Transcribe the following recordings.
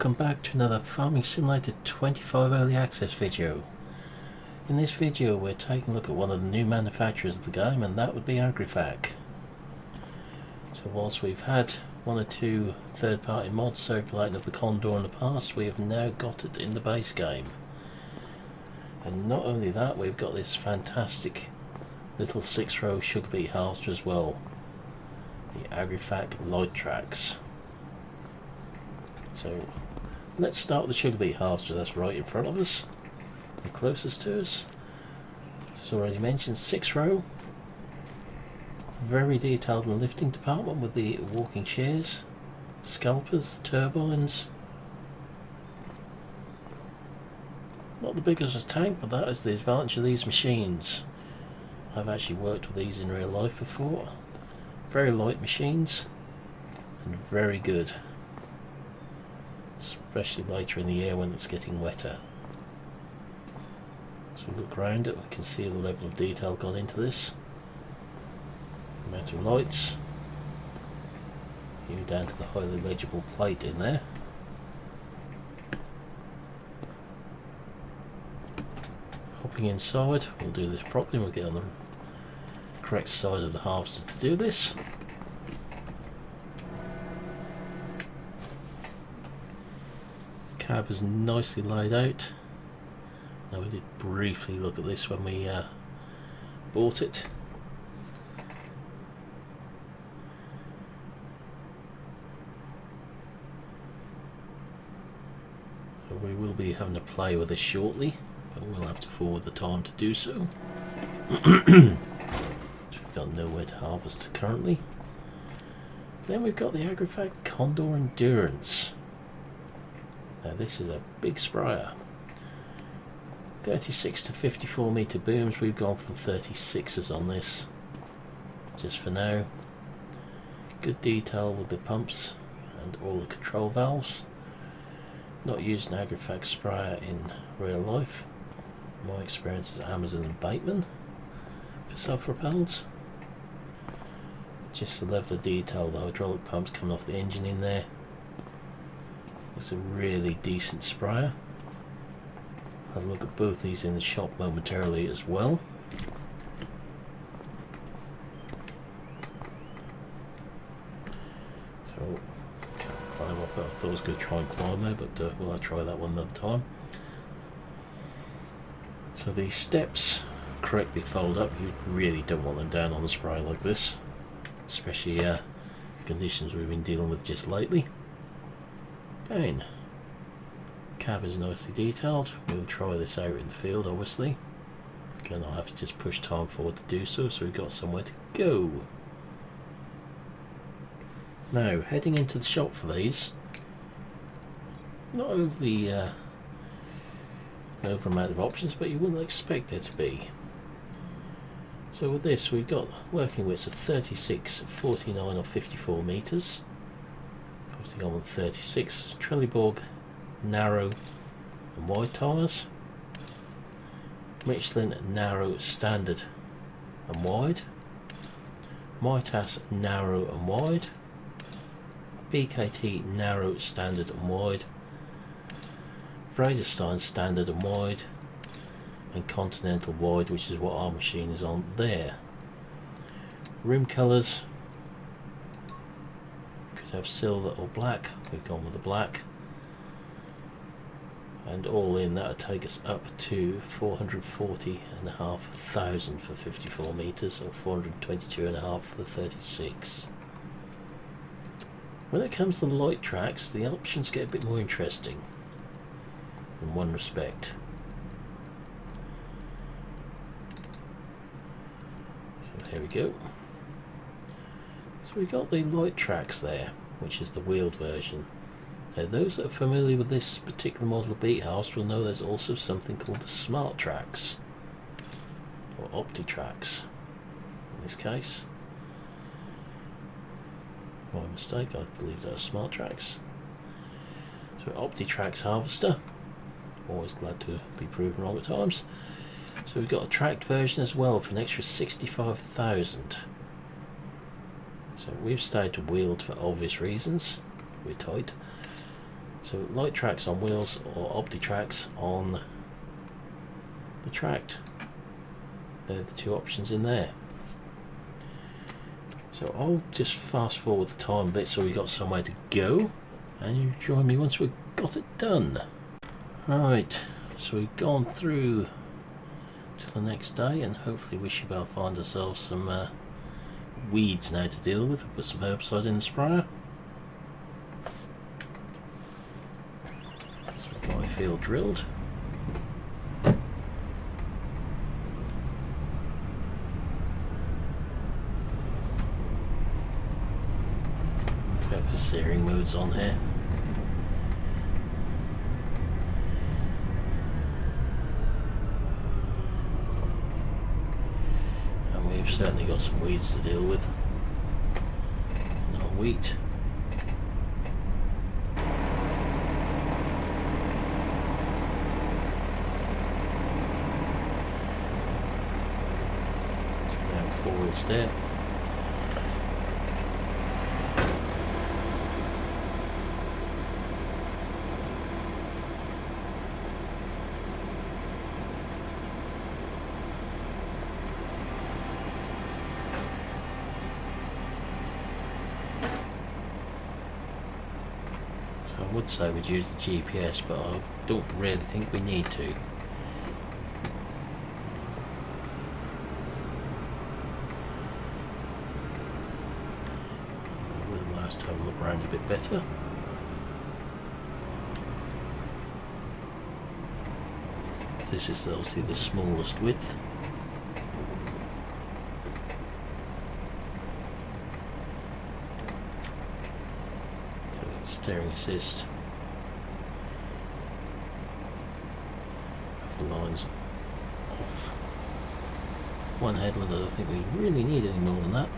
Welcome back to another Farming Simulator 25 early access video. In this video we're taking a look at one of the new manufacturers of the game, and that would be Agrifac. So whilst we've had one or two third-party mods circulating of the Condor in the past, we have now got it in the base game. And not only that, we've got this fantastic little 6-row sugar beet harvester as well, the Agrifac light tracks. So let's start with the sugar beet harvester. That's right in front of us, the closest to us. As already mentioned, 6-row, very detailed in the lifting department with the walking shears, scalpers, turbines. Not the biggest tank, but that is the advantage of these machines. I've actually worked with these in real life before. Very light machines and very good, especially later in the year when it's getting wetter. So we look around it, we can see the level of detail gone into this. The amount of lights, even down to the highly legible plate in there. Hopping inside, we'll do this properly, we'll get on the correct side of the harvester to do this. Cab is nicely laid out. Now, we did briefly look at this when we bought it. So we will be having to play with this shortly, but we'll have to forward the time to do so. So we've got nowhere to harvest currently. Then we've got the Agrifac Condor Endurance. Now this is a big sprayer. 36 to 54 metre booms. We've gone for the 36s on this, just for now. Good detail with the pumps and all the control valves. Not used an Agrifac sprayer in real life. My experience is Amazon and Bateman for self-propelled. Just the level of detail, the hydraulic pumps coming off the engine in there. It's a really decent sprayer. Have a look at both these in the shop momentarily as well. So, can't climb up. I thought I was going to try and climb there, but we'll try that one another time. So these steps correctly fold up. You really don't want them down on the sprayer like this, especially the conditions we've been dealing with just lately. Again, cab is nicely detailed. We'll try this out in the field, obviously. Again, I'll have to just push time forward to do so, so we've got somewhere to go. Now, heading into the shop for these. Not overly over amount of options, but you wouldn't expect there to be. So with this, we've got working widths of 36, 49 or 54 metres. Obviously on 36, Trelleborg narrow and wide tyres, Michelin narrow, standard and wide, Mitas narrow and wide, BKT narrow, standard and wide, Vredestein standard and wide, and Continental wide, which is what our machine is on there. Rim colours, could have silver or black. We've gone with the black, and all in that would take us up to 440,500 for 54 metres, or 422.5 for the 36. When it comes to the light tracks, the options get a bit more interesting in one respect. So here we go. So we've got the light tracks there, which is the wheeled version. Now, those that are familiar with this particular model of beet house will know there's also something called the smart tracks, or opti tracks in this case. My mistake, I believe those are smart tracks. So opti tracks harvester, always glad to be proven wrong at times. So we've got a tracked version as well for an extra 65,000. So we've stayed to wheeled for obvious reasons. We're tight. So light tracks on wheels or opti-tracks on the tracked. They're the two options in there. So I'll just fast forward the time a bit so we got somewhere to go, and you join me once we've got it done. Right, so we've gone through to the next day, and hopefully we should be able to find ourselves some weeds now to deal with. Put some herbicide in the sprayer. So got my field drilled. The steering modes on here. And we've certainly got some weeds to deal with. No wheat. Now 4-wheel steer. I would say we'd use the GPS, but I don't really think we need to. I would have last time look around a bit better. This is obviously the smallest width. Steering assist. Have the lines off. One headland, I don't think we really need any more than that.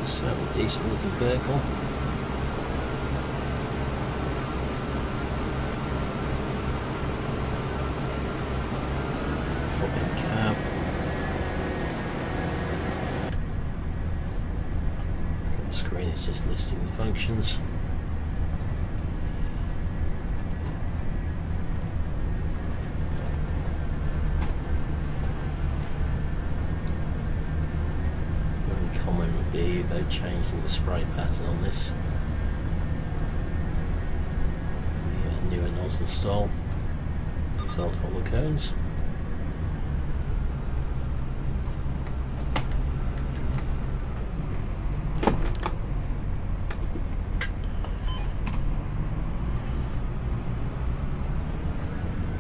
Certainly a decent looking vehicle. Drop-in cab. The screen is just listing the functions. About changing the spray pattern on this. The newer nozzle style. These old hollow cones.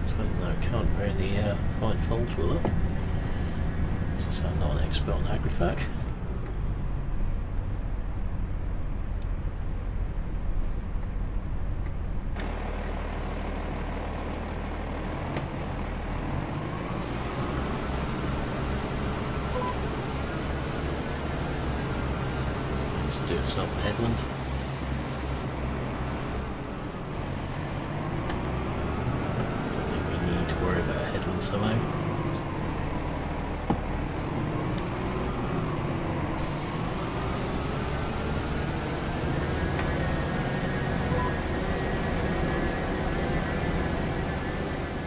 So no, I can't really find fault with it, since I'm not an expert on Agrifac. Do itself a headland. Don't think we need to worry about a headland somehow.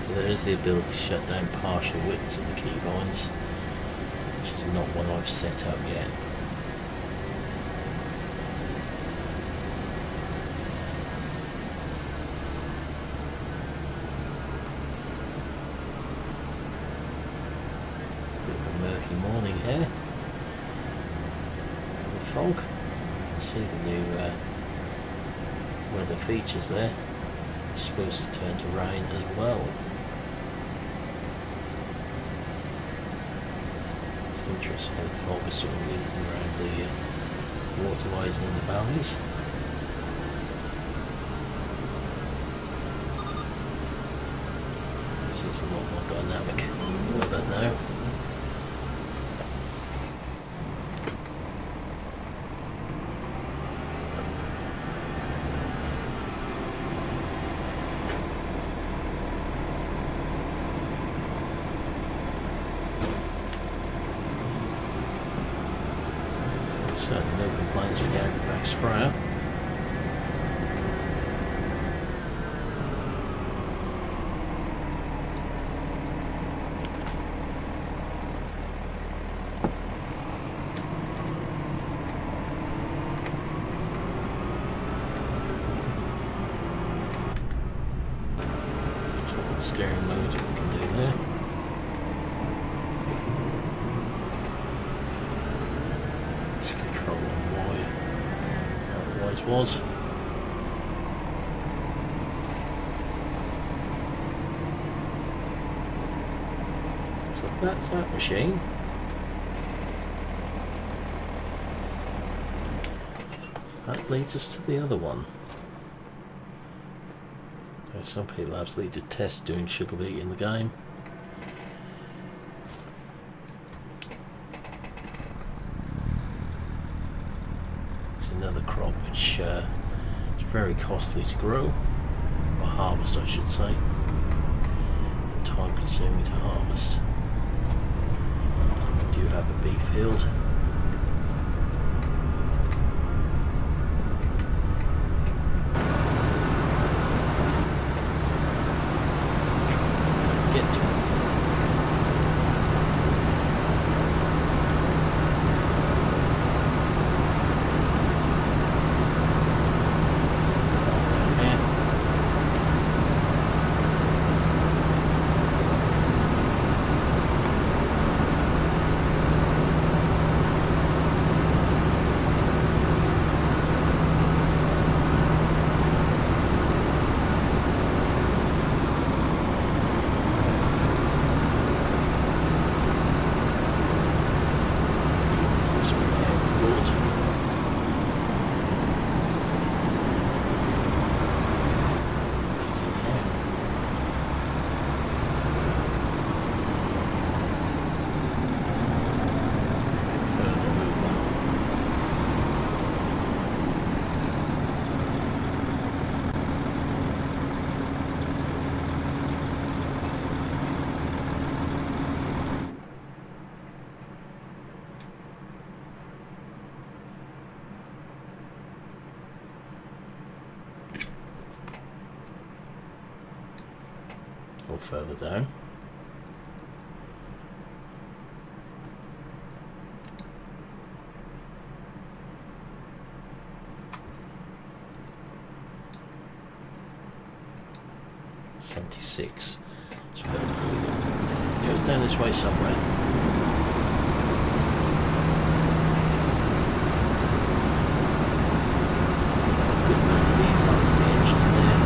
So there is the ability to shut down partial widths of the keybinds, which is not one I've set up yet. Morning here, the fog. You can see the new weather features there. It's supposed to turn to rain as well. It's interesting how the fog is sort of moving around the waterways and in the valleys. So it's a lot more dynamic. What about now? So no complaints with the Agrifac sprayer. Steering mode we can do there. Just control on Y, how it always was. So that's that machine. That leads us to the other one. Some people absolutely detest doing sugar beet in the game. It's another crop which is very costly to grow, or harvest I should say, and time consuming to harvest. We do have a beet field. Or further down. $76. It's further over. It goes down this way somewhere. Good amount of detail to the engine there.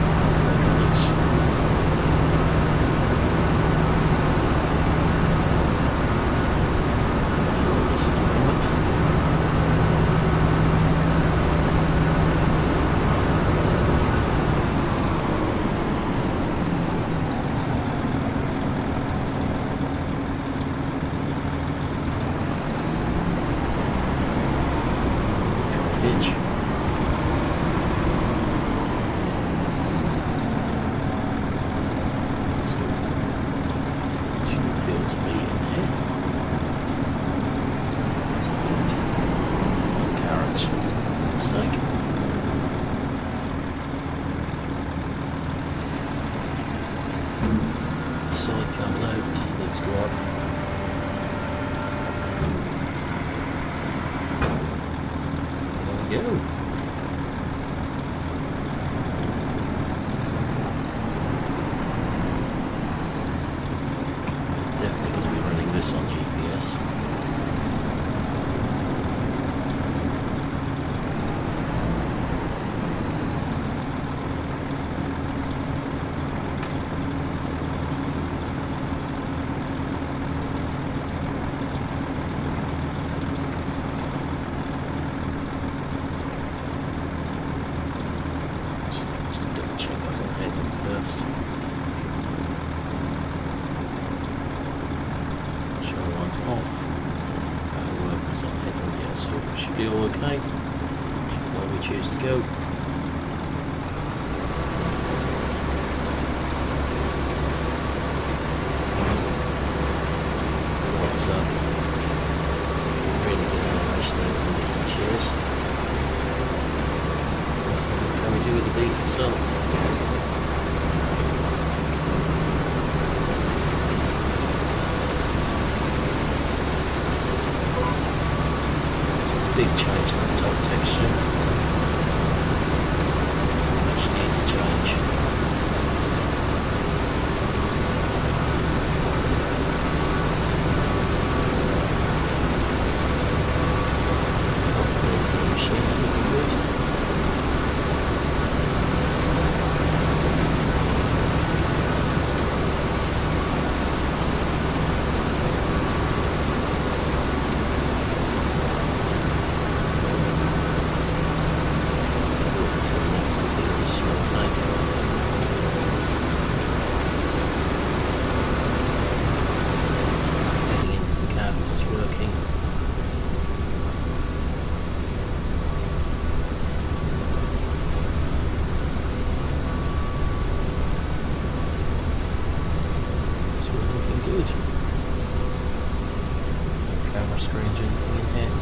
to be all okay. Where we choose to go. What's up? Really good animation there with the lifting shears. That's what we do with the Beet itself. Big change to the top texture. Much needed change. The machine's looking good. Screens or anything in here.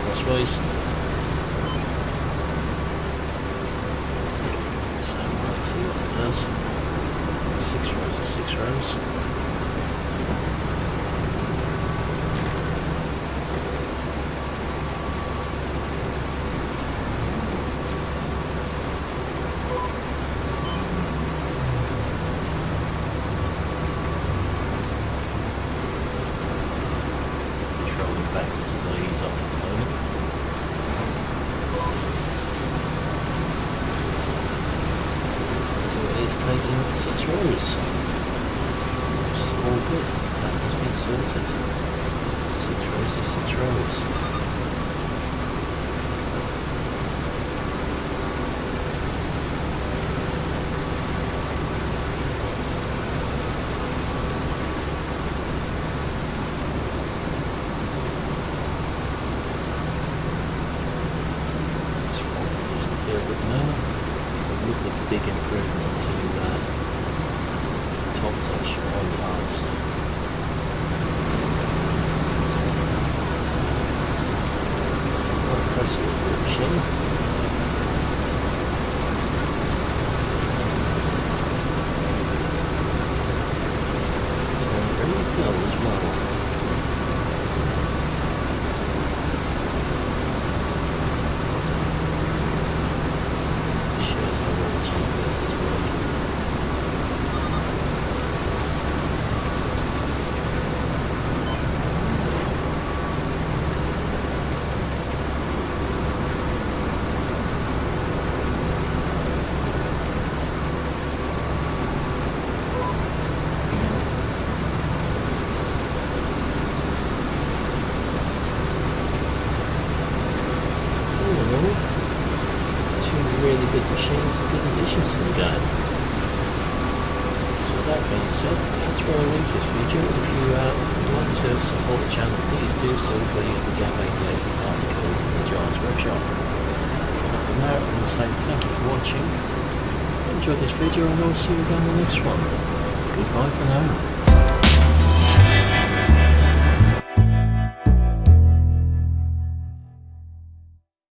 Crossways. So let's see what it does. 6 rows of 6 rows. Controlling back, this is a ease off at the moment. Taking 6 rows, which is all good. That has been sorted. 6 rows of 6 rows. This front doesn't feel good now. Look at the big improvement to top texture on the arms. Quite impressed with the machine. It's very dull as well. Shows how well the GPS is working. Really good machines and good additions to the game. So with that being said, that's where I'll leave this video. If you would like to support the channel, please do so by using the GAM88 partner code in the Giants Workshop. But for now, I'm going to say thank you for watching. Enjoy this video and I'll see you again in the next one. Goodbye for now.